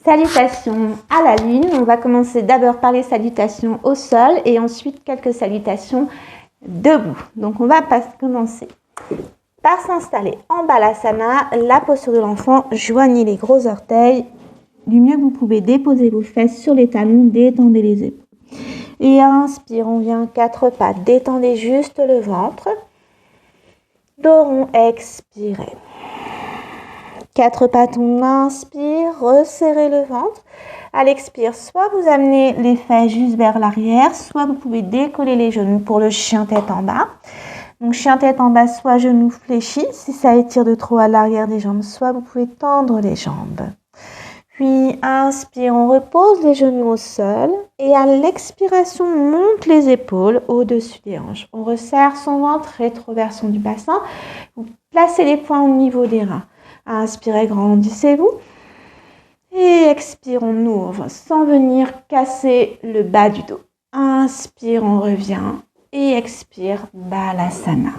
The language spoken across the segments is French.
Salutations à la lune. On va commencer d'abord par les salutations au sol et ensuite quelques salutations debout. Donc on va commencer par s'installer en Balasana, la posture de l'enfant. Joignez les gros orteils. Du mieux que vous pouvez, déposer vos fesses sur les talons, détendez les épaules. Et inspire, on vient 4 pattes, détendez juste le ventre. Dos rond, expirez. 4 pattes, on inspire, resserrez le ventre. À l'expire, soit vous amenez les fesses juste vers l'arrière, soit vous pouvez décoller les genoux pour le chien tête en bas. Donc chien tête en bas, soit genoux fléchis, si ça étire de trop à l'arrière des jambes, soit vous pouvez tendre les jambes. Puis inspire, on repose les genoux au sol et à l'expiration, on monte les épaules au-dessus des hanches. On resserre son ventre, rétroversion du bassin. Vous placez les poings au niveau des reins. Inspirez, grandissez-vous. Et expire, on ouvre sans venir casser le bas du dos. Inspire, on revient. Et expire, Balasana.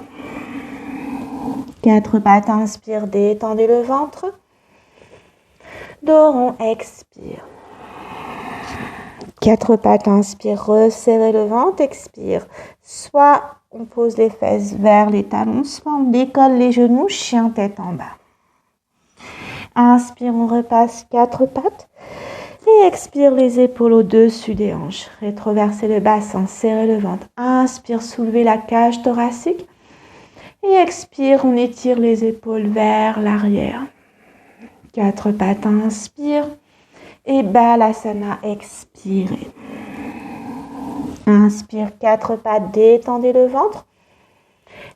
4 pattes, inspire, détendez le ventre. Dos rond, expire. 4 pattes, inspire, resserrez le ventre, expire. Soit on pose les fesses vers les talons, soit on décolle les genoux, chien tête en bas. Inspire, on repasse 4 pattes. Et expire, les épaules au-dessus des hanches. Rétroversez le bassin, serrez le ventre. Inspire, soulevez la cage thoracique. Et expire, on étire les épaules vers l'arrière. 4 pattes, inspire. Et Balasana, expirez. Inspire, 4 pattes, détendez le ventre.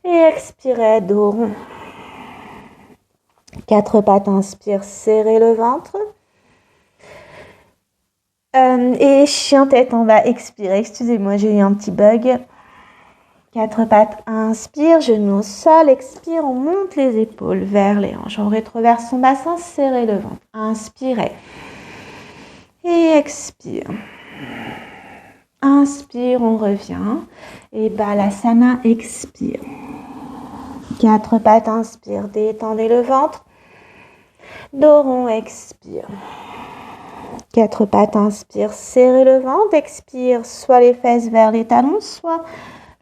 Et expirez, dos rond. 4 pattes, inspire, serrez le ventre. Et chien tête en bas, expirez. Excusez-moi, j'ai eu un petit bug. 4 pattes, inspire, genoux au sol, expire, on monte les épaules vers les hanches. On rétroverse son bassin, serrez le ventre. Inspirez. Et expire. Inspire, on revient. Et Balasana, expire. 4 pattes, inspire, détendez le ventre. Dos rond, expire. 4 pattes, inspire, serrez le ventre, expire, soit les fesses vers les talons, soit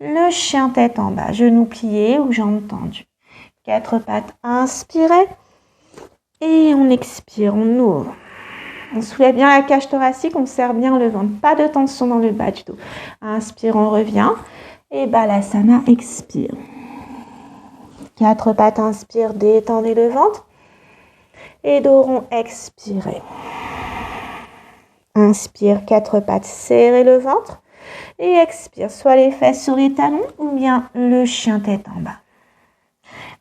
le chien tête en bas, genoux pliés ou jambes tendues. 4 pattes, inspirez et on expire, on ouvre. On soulève bien la cage thoracique, on serre bien le ventre, pas de tension dans le bas du dos. Inspire, on revient et Balasana, expire. 4 pattes, inspire, détendez le ventre et dos rond, expirez. Inspire, 4 pattes, serrez le ventre. Et expire, soit les fesses sur les talons ou bien le chien tête en bas.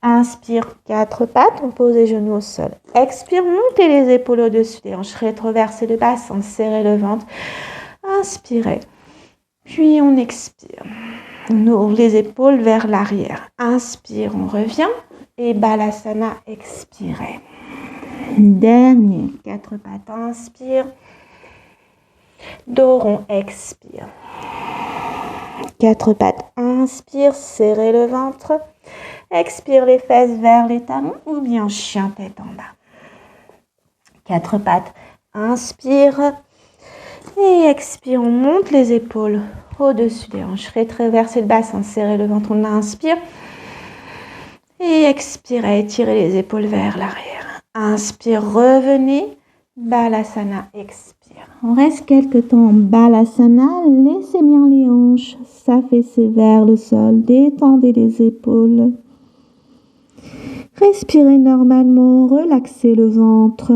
Inspire, 4 pattes, on pose les genoux au sol. Expire, montez les épaules au-dessus des hanches, rétroversez le bassin, serrez le ventre. Inspirez, puis on expire. On ouvre les épaules vers l'arrière. Inspire, on revient et Balasana, expirez. Dernier, 4 pattes, inspire. Dos rond, expire. 4 pattes, inspire, serrez le ventre. Expire, les fesses vers les talons ou bien chien tête en bas. 4 pattes, inspire. Et expire, on monte les épaules au-dessus des hanches. Rétroversez le bassin, serrez le ventre, on inspire. Et expirez, étirez les épaules vers l'arrière. Inspire, revenez. Balasana, expire. On reste quelques temps en Balasana. Laissez bien les hanches s'affaisser vers le sol. Détendez les épaules. Respirez normalement. Relaxez le ventre.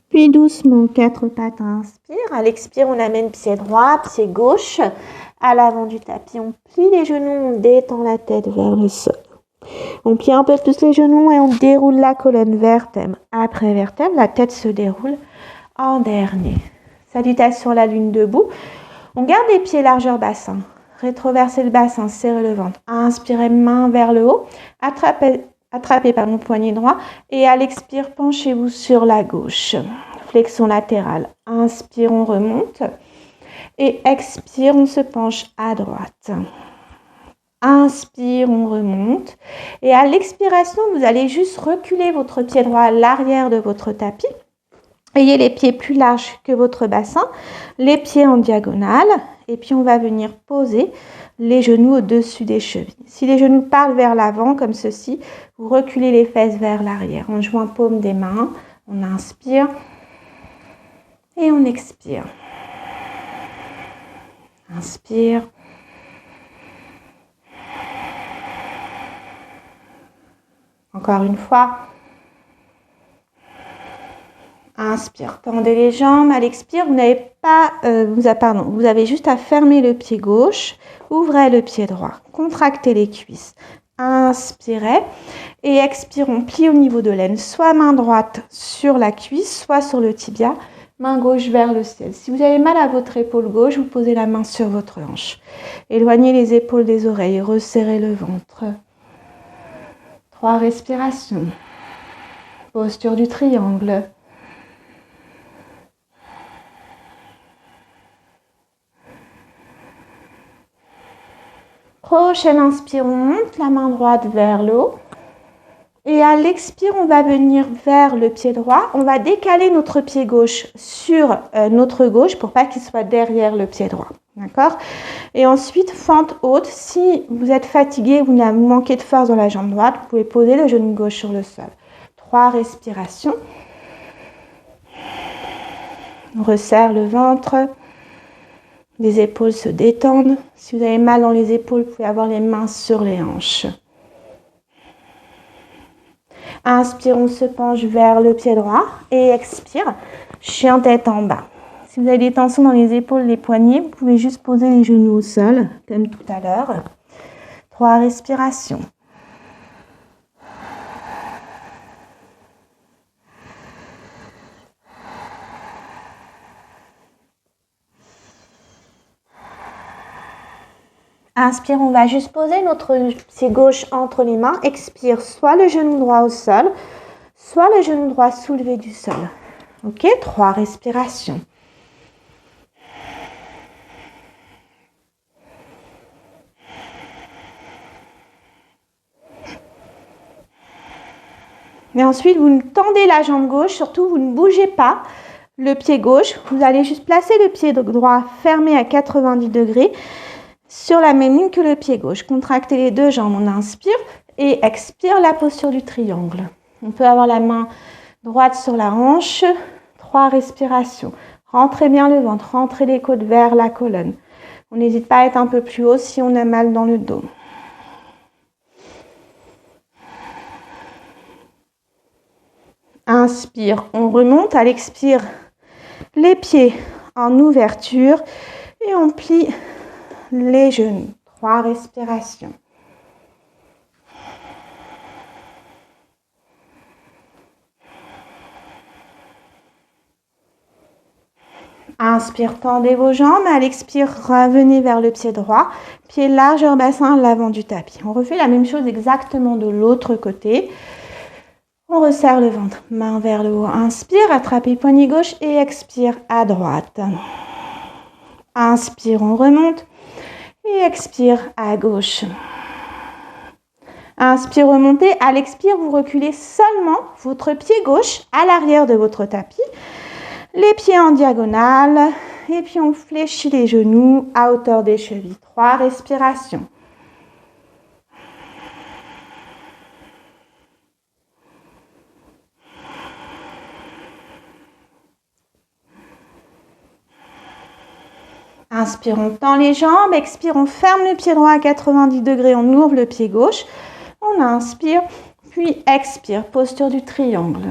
Puis doucement, 4 pattes, inspire. À l'expire, on amène pied droit, pied gauche à l'avant du tapis. On plie les genoux, on détend la tête vers le sol. On plie un peu plus les genoux et on déroule la colonne vertèbre après vertèbre. La tête se déroule en dernier. Salutations à la lune debout. On garde les pieds largeur bassin. Rétroversez le bassin, serrez le ventre. Inspirez, main vers le haut. Attrapez par mon poignet droit. Et à l'expire, penchez-vous sur la gauche. Flexion latérale. Inspire, on remonte. Et expire, on se penche à droite. Inspire, on remonte. Et à l'expiration, vous allez juste reculer votre pied droit à l'arrière de votre tapis. Ayez les pieds plus larges que votre bassin, les pieds en diagonale. Et puis, on va venir poser les genoux au-dessus des chevilles. Si les genoux partent vers l'avant, comme ceci, vous reculez les fesses vers l'arrière. On joint paume des mains, on inspire et on expire. Inspire. Encore une fois. Inspire, tendez les jambes. À l'expire, vous avez juste à fermer le pied gauche, ouvrez le pied droit, contractez les cuisses. Inspirez et expire, on plie au niveau de l'aine, soit main droite sur la cuisse, soit sur le tibia, main gauche vers le ciel. Si vous avez mal à votre épaule gauche, vous posez la main sur votre hanche. Éloignez les épaules des oreilles, resserrez le ventre. 3 respirations. Posture du triangle. Prochaine inspire, on monte la main droite vers le haut. Et à l'expire, on va venir vers le pied droit. On va décaler notre pied gauche sur notre gauche pour pas qu'il soit derrière le pied droit. D'accord? Et ensuite, fente haute. Si vous êtes fatigué ou vous manquez de force dans la jambe droite, vous pouvez poser le genou gauche sur le sol. 3 respirations. On resserre le ventre. Les épaules se détendent. Si vous avez mal dans les épaules, vous pouvez avoir les mains sur les hanches. Inspire, on se penche vers le pied droit et expire, chien tête en bas. Si vous avez des tensions dans les épaules, les poignets, vous pouvez juste poser les genoux au sol, comme tout à l'heure. 3 respirations. Inspire, on va juste poser notre pied gauche entre les mains. Expire, soit le genou droit au sol, soit le genou droit soulevé du sol. Ok, 3 respirations. Et ensuite, vous tendez la jambe gauche, surtout vous ne bougez pas le pied gauche. Vous allez juste placer le pied droit fermé à 90 degrés. Sur la même ligne que le pied gauche. Contractez les deux jambes. On inspire et expire la posture du triangle. On peut avoir la main droite sur la hanche. 3 respirations. Rentrez bien le ventre. Rentrez les côtes vers la colonne. On n'hésite pas à être un peu plus haut si on a mal dans le dos. Inspire, on remonte. À l'expire, les pieds en ouverture et on plie les genoux. 3 respirations. Inspire, tendez vos jambes. À l'expire, revenez vers le pied droit. Pied largeur bassin à l'avant du tapis. On refait la même chose exactement de l'autre côté. On resserre le ventre. Main vers le haut. Inspire, attrapez poignet gauche et expire à droite. Inspire, on remonte. Et expire à gauche. Inspire, remontez. À l'expire, vous reculez seulement votre pied gauche à l'arrière de votre tapis. Les pieds en diagonale. Et puis, on fléchit les genoux à hauteur des chevilles. 3 respirations. Inspire, on tend les jambes. Expire, on ferme le pied droit à 90 degrés. On ouvre le pied gauche. On inspire, puis expire. Posture du triangle.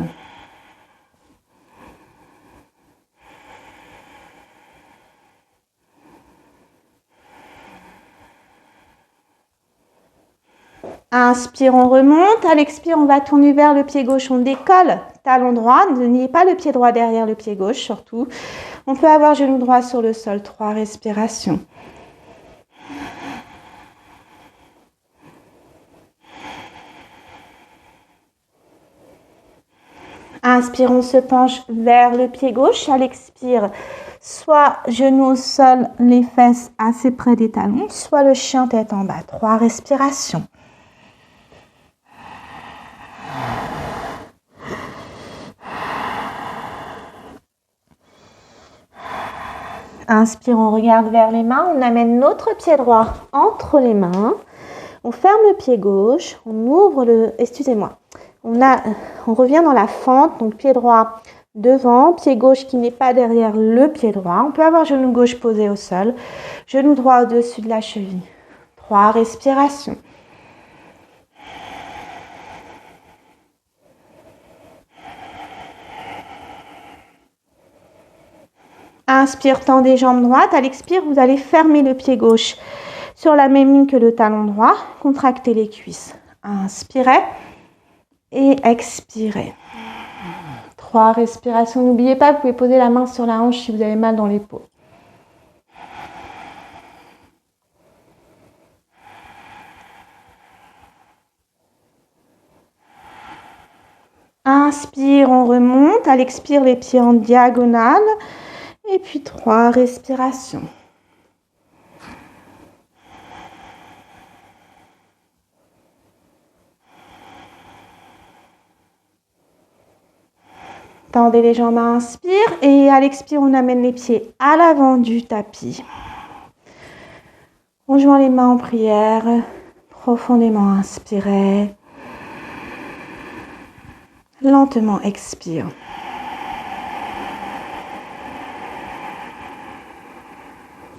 Inspire, on remonte. À l'expire, on va tourner vers le pied gauche. On décolle, talon droit. Ne n'ayez pas le pied droit derrière le pied gauche, surtout. On peut avoir genou droit sur le sol. 3 respirations. Inspire, on se penche vers le pied gauche. À l'expire, Soit genoux au sol, les fesses assez près des talons, soit le chien tête en bas. 3 respirations. Inspire, on regarde vers les mains, on amène notre pied droit entre les mains, on ferme le pied gauche, on ouvre le... Excusez-moi. On revient dans la fente, donc pied droit devant, pied gauche qui n'est pas derrière le pied droit. On peut avoir genou gauche posé au sol, genou droit au-dessus de la cheville. 3 respirations. Inspire, tendez jambes droites. À l'expire, vous allez fermer le pied gauche sur la même ligne que le talon droit. Contractez les cuisses. Inspirez et expirez. 3 respirations. N'oubliez pas, vous pouvez poser la main sur la hanche si vous avez mal dans l'épaule. Inspire, on remonte. À l'expire, les pieds en diagonale. Et puis 3 respirations. Tendez les jambes, inspire. Et à l'expire, on amène les pieds à l'avant du tapis. On joint les mains en prière. Profondément inspirez. Lentement expire.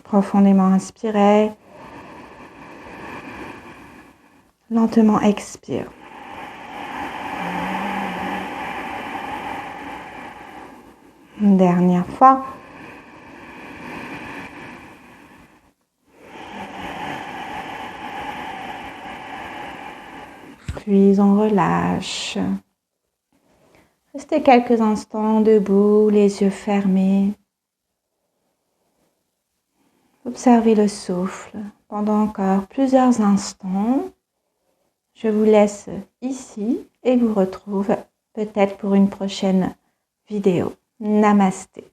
Profondément inspirez. Lentement expire. Une dernière fois. Puis on relâche. Restez quelques instants debout, les yeux fermés. Observez le souffle pendant encore plusieurs instants. Je vous laisse ici et vous retrouve peut-être pour une prochaine vidéo. Namasté.